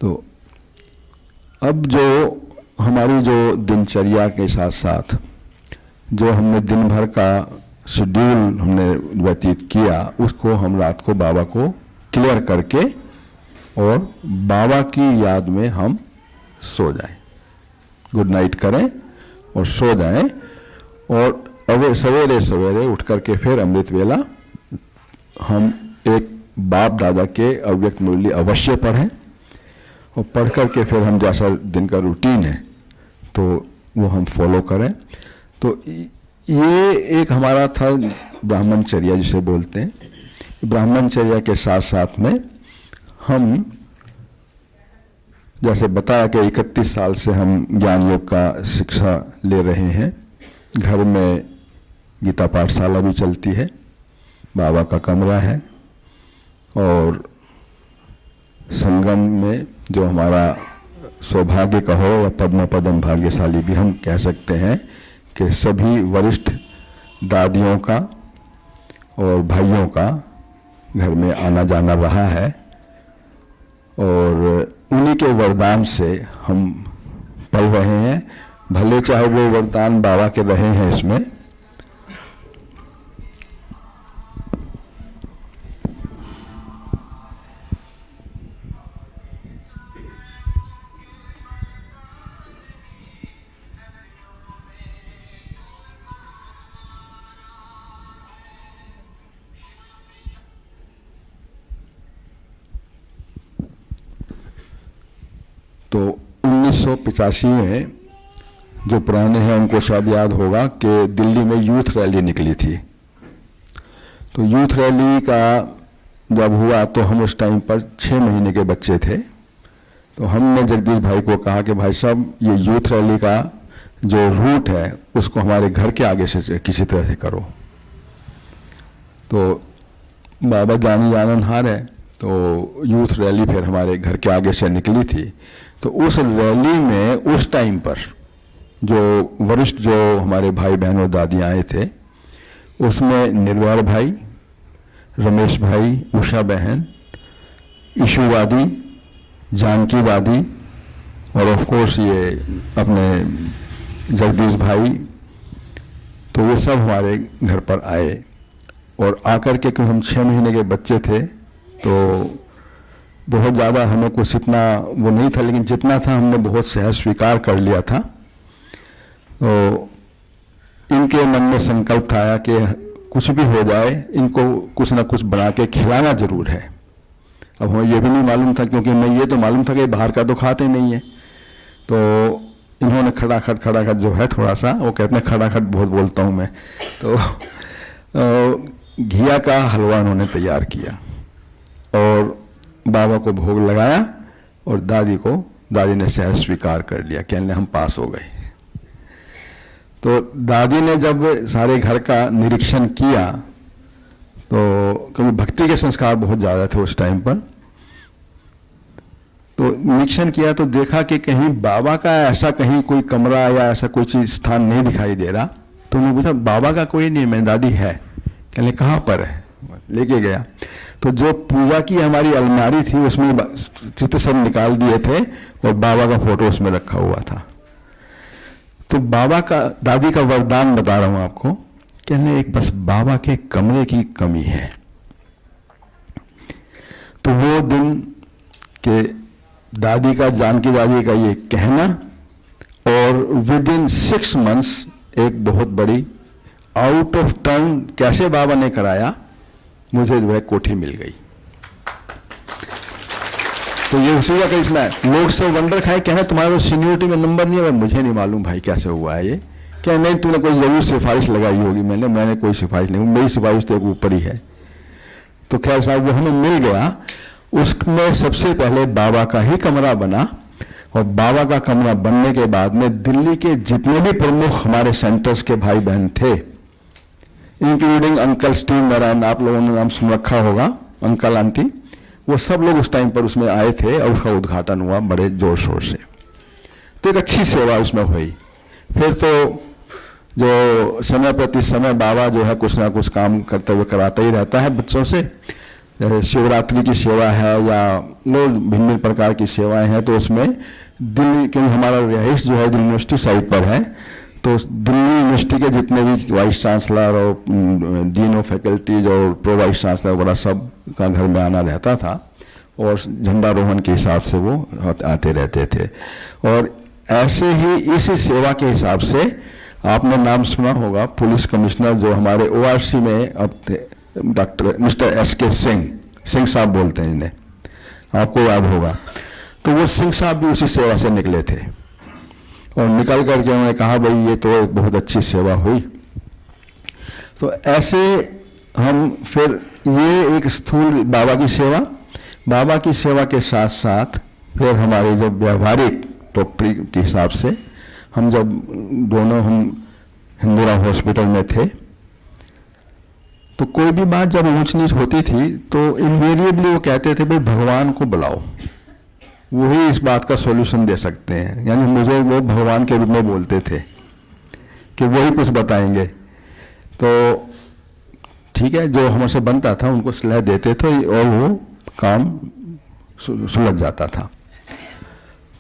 तो अब जो हमारी जो दिनचर्या के साथ साथ जो हमने दिन भर का शेड्यूल हमने व्यतीत किया, उसको हम रात को बाबा को क्लियर करके और बाबा की याद में हम सो जाएं, गुड नाइट करें और सो जाएं। और अब सवेरे सवेरे उठ करके फिर अमृत वेला हम एक बाप दादा के अव्यक्त मूल्य अवश्य पढ़ें और पढ़ करके फिर हम जैसा दिन का रूटीन है तो वो हम फॉलो करें। तो ये एक हमारा था ब्राह्मणचर्या जिसे बोलते हैं। ब्राह्मणचर्या के साथ साथ में हम जैसे बताया कि 31 साल से हम ज्ञान योग का शिक्षा ले रहे हैं। घर में गीता पाठशाला भी चलती है, बाबा का कमरा है और संगम में जो हमारा सौभाग्य कहो या पद्म पदम भाग्यशाली भी हम कह सकते हैं कि सभी वरिष्ठ दादियों का और भाइयों का घर में आना जाना रहा है और उन्हीं के वरदान से हम पल रहे हैं। भले चाहे वो वरदान बाबा के रहे हैं इसमें, तो 1985 में जो पुराने हैं उनको शायद याद होगा कि दिल्ली में यूथ रैली निकली थी। तो यूथ रैली का जब हुआ तो हम उस टाइम पर 6 महीने के बच्चे थे। तो हमने जगदीश भाई को कहा कि भाई साहब ये यूथ रैली का जो रूट है उसको हमारे घर के आगे से किसी तरह से करो। तो बाबा जानी जाननहार है, तो यूथ रैली फिर हमारे घर के आगे से निकली थी। तो उस रैली में उस टाइम पर जो वरिष्ठ जो हमारे भाई बहन और दादी आए थे, उसमें निर्वार भाई, रमेश भाई, उषा बहन, ईशु दादी, जानकी दादी और ऑफ कोर्स ये अपने जगदीश भाई, तो ये सब हमारे घर पर आए। और आकर के क्योंकि हम 6 महीने के बच्चे थे तो बहुत ज़्यादा हमें कुछ इतना वो नहीं था, लेकिन जितना था हमने बहुत सहज स्वीकार कर लिया था। तो इनके मन में संकल्प आया कि कुछ भी हो जाए इनको कुछ ना कुछ बना के खिलाना जरूर है। अब हमें ये भी नहीं मालूम था, क्योंकि मैं ये तो मालूम था कि बाहर का तो खाते नहीं है। तो इन्होंने खड़ाखट जो है थोड़ा सा, वो कहते हैं खड़ाखट बहुत बोलता हूँ मैं, तो घिया का हलवा उन्होंने तैयार किया और बाबा को भोग लगाया और दादी ने सहज स्वीकार कर लिया, कहने हम पास हो गए। तो दादी ने जब सारे घर का निरीक्षण किया तो क्योंकि भक्ति के संस्कार बहुत ज़्यादा थे उस टाइम पर, तो निरीक्षण किया तो देखा कि कहीं बाबा का ऐसा कहीं कोई कमरा या ऐसा कोई चीज स्थान नहीं दिखाई दे रहा। तो मैं पूछा बाबा का कोई नहीं, मैं दादी है, कहने कहाँ पर है, लेके गया। तो जो पूजा की हमारी अलमारी थी उसमें चित्र सब निकाल दिए थे और बाबा का फोटो उसमें रखा हुआ था। तो बाबा का, दादी का वरदान बता रहा हूं आपको, कहने एक बस बाबा के कमरे की कमी है। तो वो दिन के दादी का, जानकी दादी का ये कहना और विद इन 6 months एक बहुत बड़ी आउट ऑफ टाउन कैसे बाबा ने कराया, मुझे जो है कोठी मिल गई। तो ये उसी का केस में लोग सब वंडर खाए, कहना तुम्हारा तो सीनियरिटी में नंबर नहीं है। मुझे नहीं मालूम भाई कैसे हुआ है ये, क्या नहीं तूने कोई जरूर सिफारिश लगाई होगी। मैंने कोई सिफारिश नहीं, मेरी सिफारिश तो एक ऊपर ही है। तो खैर साहब वो हमें मिल गया। उसमें सबसे पहले बाबा का ही कमरा बना और बाबा का कमरा बनने के बाद में दिल्ली के जितने भी प्रमुख हमारे सेंटर्स के भाई बहन थे, इंक्लूडिंग अंकल स्टीव नारायण, आप लोगों ने नाम सुन रखा होगा, अंकल आंटी, वो सब लोग उस टाइम पर उसमें आए थे और उसका उद्घाटन हुआ बड़े जोर शोर से। तो एक अच्छी सेवा उसमें हुई। फिर तो जो समय प्रति समय बाबा जो है कुछ ना कुछ काम करते हुए कराता ही रहता है बच्चों से। जैसे शिवरात्रि की सेवा है या भिन्न भिन्न प्रकार की सेवाएं हैं, तो उसमें दिल्ली, क्योंकि हमारा रिहाइश जो है दिल्ली यूनिवर्सिटी साइट पर है, तो दिल्ली यूनिवर्सिटी के जितने भी वाइस चांसलर और डीन ऑफ फैकल्टीज और प्रो वाइस चांसलर वगैरह सब का घर में आना रहता था, और झंडारोहण के हिसाब से वो आते रहते थे। और ऐसे ही इस सेवा के हिसाब से आपने नाम सुना होगा पुलिस कमिश्नर जो हमारे ORC में अब थे, डॉक्टर मिस्टर SK सिंह साहब बोलते हैं इन्हें, आपको याद होगा। तो वो सिंह साहब भी उसी सेवा से निकले थे, और निकल करके उन्होंने कहा भाई ये तो एक बहुत अच्छी सेवा हुई। तो ऐसे हम फिर ये एक स्थूल बाबा की सेवा के साथ साथ फिर हमारे जब व्यवहारिक डॉक्टरी के हिसाब से हम जब दोनों हम हिंदुरा हॉस्पिटल में थे, तो कोई भी बात जब ऊंच नीच होती थी तो इनवेरिएबली वो कहते थे भाई भगवान को बुलाओ, वही इस बात का सॉल्यूशन दे सकते हैं। यानी मुझे वो भगवान के रूप में बोलते थे कि वही कुछ बताएंगे। तो ठीक है, जो हमसे बनता था उनको सलाह देते थे और वो काम सुलझ जाता था।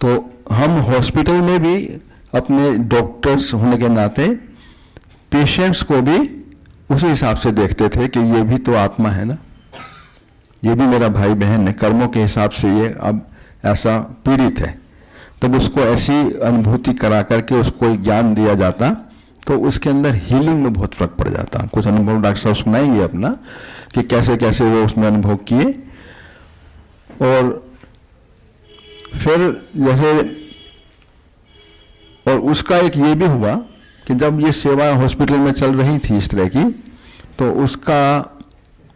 तो हम हॉस्पिटल में भी अपने डॉक्टर्स होने के नाते पेशेंट्स को भी उसी हिसाब से देखते थे कि ये भी तो आत्मा है ना, ये भी मेरा भाई बहन है, कर्मों के हिसाब से ये अब ऐसा पीड़ित है। तब उसको ऐसी अनुभूति करा करके उसको ज्ञान दिया जाता, तो उसके अंदर हीलिंग में बहुत फर्क पड़ जाता। कुछ अनुभव डॉक्टर साहब सुनाएंगे अपना कि कैसे कैसे वो उसमें अनुभव किए। और फिर जैसे और उसका एक ये भी हुआ कि जब ये सेवा हॉस्पिटल में चल रही थी इस तरह की, तो उसका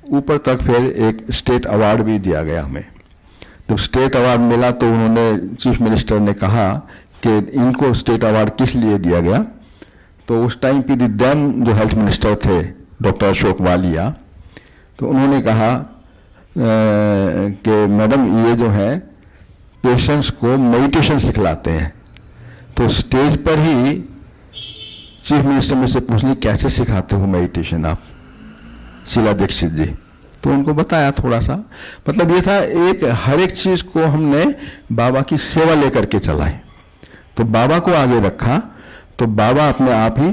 ऊपर तक फिर एक स्टेट अवार्ड भी दिया गया हमें। जब स्टेट अवार्ड मिला तो उन्होंने चीफ मिनिस्टर ने कहा कि इनको स्टेट अवार्ड किस लिए दिया गया। तो उस टाइम पे देन जो हेल्थ मिनिस्टर थे डॉक्टर अशोक वालिया, तो उन्होंने कहा कि मैडम ये जो है पेशेंट्स को मेडिटेशन सिखलाते हैं। तो स्टेज पर ही चीफ मिनिस्टर में से पूछ ली कैसे सिखाते हो मेडिटेशन आप, शीला दीक्षित जी। तो उनको बताया थोड़ा सा, मतलब ये था एक हर एक चीज को हमने बाबा की सेवा लेकर के चलाए। तो बाबा को आगे रखा तो बाबा अपने आप ही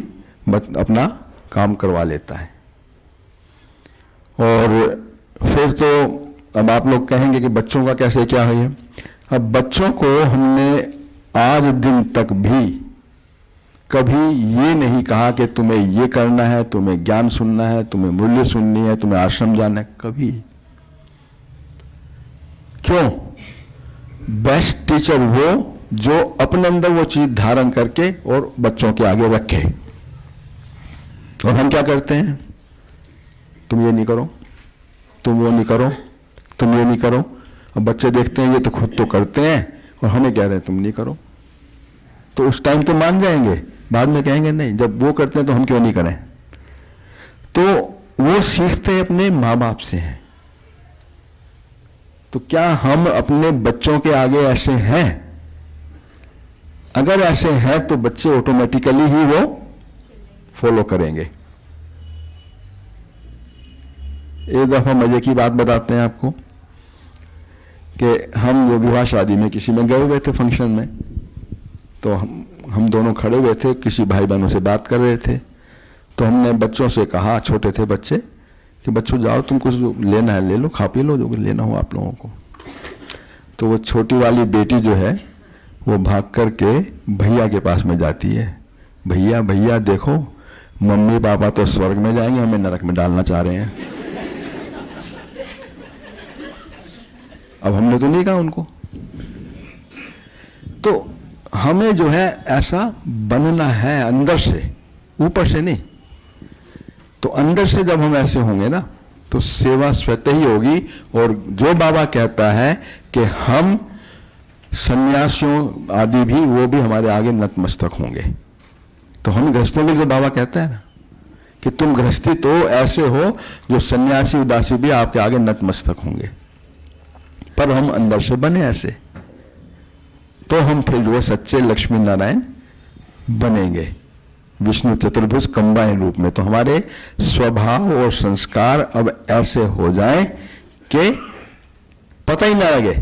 अपना काम करवा लेता है। और फिर तो अब आप लोग कहेंगे कि बच्चों का कैसे क्या है। अब बच्चों को हमने आज दिन तक भी कभी ये नहीं कहा कि तुम्हें ये करना है, तुम्हें ज्ञान सुनना है, तुम्हें मूल्य सुननी है, तुम्हें आश्रम जाना है, कभी। क्यों? बेस्ट टीचर वो जो अपने अंदर वो चीज धारण करके और बच्चों के आगे रखे। और हम क्या करते हैं? तुम ये नहीं करो, तुम वो नहीं करो, तुम ये नहीं करो। अब बच्चे देखते हैं ये तो खुद तो करते हैं और हमें कह रहे हैं तुम नहीं करो। तो उस टाइम तो मान जाएंगे, बाद में कहेंगे नहीं, जब वो करते हैं तो हम क्यों नहीं करें। तो वो सीखते अपने माँ बाप से हैं। तो क्या हम अपने बच्चों के आगे ऐसे हैं? अगर ऐसे हैं तो बच्चे ऑटोमेटिकली ही वो फॉलो करेंगे। एक दफा मजे की बात बताते हैं आपको कि हम जो विवाह शादी में किसी में गए हुए थे फंक्शन में, तो हम दोनों खड़े हुए थे, किसी भाई बहनों से बात कर रहे थे। तो हमने बच्चों से कहा, छोटे थे बच्चे, कि बच्चों जाओ तुम कुछ लेना है ले लो, खा पी लो जो लेना हो आप लोगों को। तो वो छोटी वाली बेटी जो है वो भाग करके भैया के पास में जाती है। भैया भैया देखो, मम्मी पापा तो स्वर्ग में जाएंगे, हमें नरक में डालना चाह रहे हैं। अब हमने तो नहीं कहा उनको। तो हमें जो है ऐसा बनना है अंदर से, ऊपर से नहीं। तो अंदर से जब हम ऐसे होंगे ना तो सेवा स्वतः ही होगी। और जो बाबा कहता है कि हम सन्यासियों आदि भी, वो भी हमारे आगे नतमस्तक होंगे। तो हम गृहस्थों के जो बाबा कहता है ना कि तुम गृहस्थी तो ऐसे हो जो सन्यासी उदासी भी आपके आगे नतमस्तक होंगे, पर हम अंदर से बने ऐसे, तो हम फिर जो सच्चे लक्ष्मी नारायण बनेंगे विष्णु चतुर्भुज कंबाइन रूप में। तो हमारे स्वभाव और संस्कार अब ऐसे हो जाएं कि पता ही ना लगे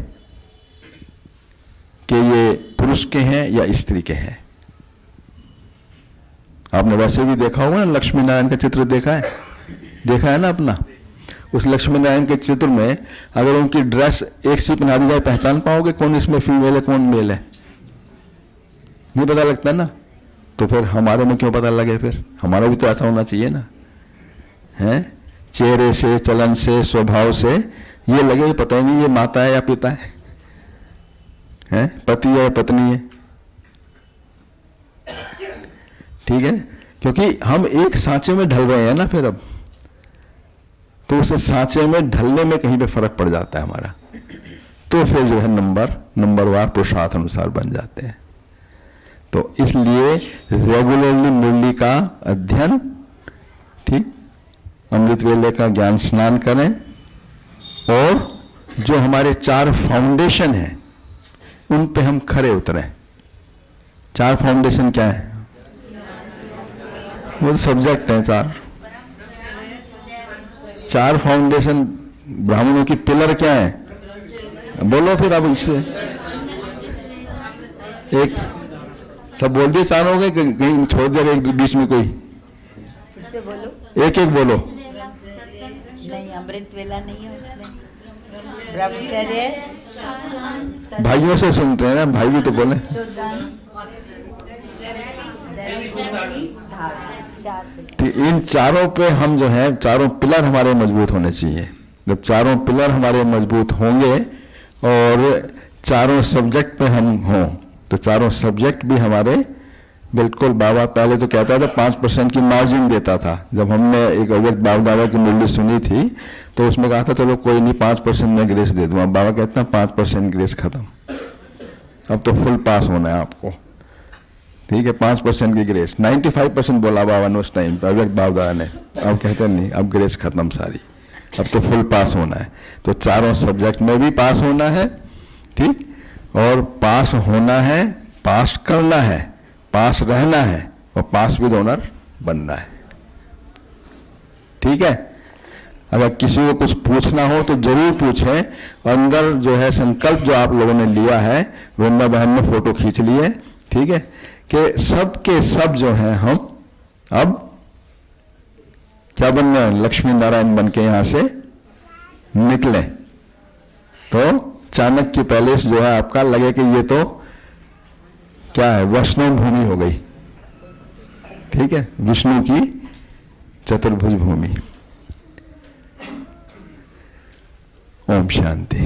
कि ये पुरुष के हैं या स्त्री के हैं। आपने वैसे भी देखा होगा ना, लक्ष्मी नारायण का चित्र देखा है ना अपना। उस लक्ष्मी नारायण के चित्र में अगर उनकी ड्रेस एक सी पहना दी जाए, पहचान पाओगे कौन इसमें फीमेल है कौन मेल है? नहीं पता लगता ना। तो फिर हमारे में क्यों पता लगे? फिर हमारा भी तो ऐसा होना चाहिए ना, हैं? चेहरे से, चलन से, स्वभाव से ये लगे पता ही नहीं ये माता है या पिता है, पति है या पत्नी है। ठीक है, क्योंकि हम एक सांचे में ढल रहे हैं ना फिर अब, तो उस सांचे में ढलने में कहीं पे फर्क पड़ जाता है हमारा, तो फिर जो है नंबरवार पुरुषार्थ अनुसार बन जाते हैं। तो इसलिए रेगुलरली मुरली का अध्ययन, ठीक, अमृत वेले का ज्ञान स्नान करें, और जो हमारे 4 फाउंडेशन हैं उन पे हम खरे उतरें। 4 फाउंडेशन क्या है? वो सब्जेक्ट हैं 4 फाउंडेशन ब्राह्मणों की पिलर क्या है? बोलो फिर अब इससे एक सब बोल दिए 4 हो गए, कहीं छोड़ दिया एक बीच में कोई? बोलो एक बोलो। नहीं, अमृत वेला नहीं है उसमें। ब्रह्मचर्य, भाइयों से सुनते हैं ना, भाई भी तो बोले। इन 4 पे हम जो है, 4 पिलर हमारे मजबूत होने चाहिए। जब 4 पिलर हमारे मजबूत होंगे और 4 सब्जेक्ट पे हम हों, तो 4 सब्जेक्ट भी हमारे बिल्कुल। बाबा पहले तो कहता था 5% की मार्जिन देता था। जब हमने एक अव्यक्त बाबा दादा की मुरली सुनी थी तो उसमें कहा था चलो कोई नहीं 5% में ग्रेस दे दूंगा। बाबा कहते हैं 5% ग्रेस खत्म, अब तो फुल पास होना है आपको। ठीक है, 5% की ग्रेस, 95% बोला बाबा ने उस टाइम पर अव्यक्त बाबा दादा ने। अब कहते नहीं, अब ग्रेस खत्म सारी, अब तो फुल पास होना है। तो 4 सब्जेक्ट में भी पास होना है, ठीक, और पास होना है, पास करना है, पास रहना है, और पास विद ऑनर बनना है। ठीक है, अगर किसी को कुछ पूछना हो तो जरूर पूछें। अंदर जो है संकल्प जो आप लोगों ने लिया है, वृंदा बहन ने फोटो खींच लिए, ठीक है, कि सब के सब जो है हम अब क्या बनना है? लक्ष्मी नारायण बन के यहां से निकले। तो चाणक्य पैलेस जो है आपका लगे कि ये तो क्या है, वैष्णव भूमि हो गई। ठीक है, विष्णु की चतुर्भुज भूमि। ओम शांति।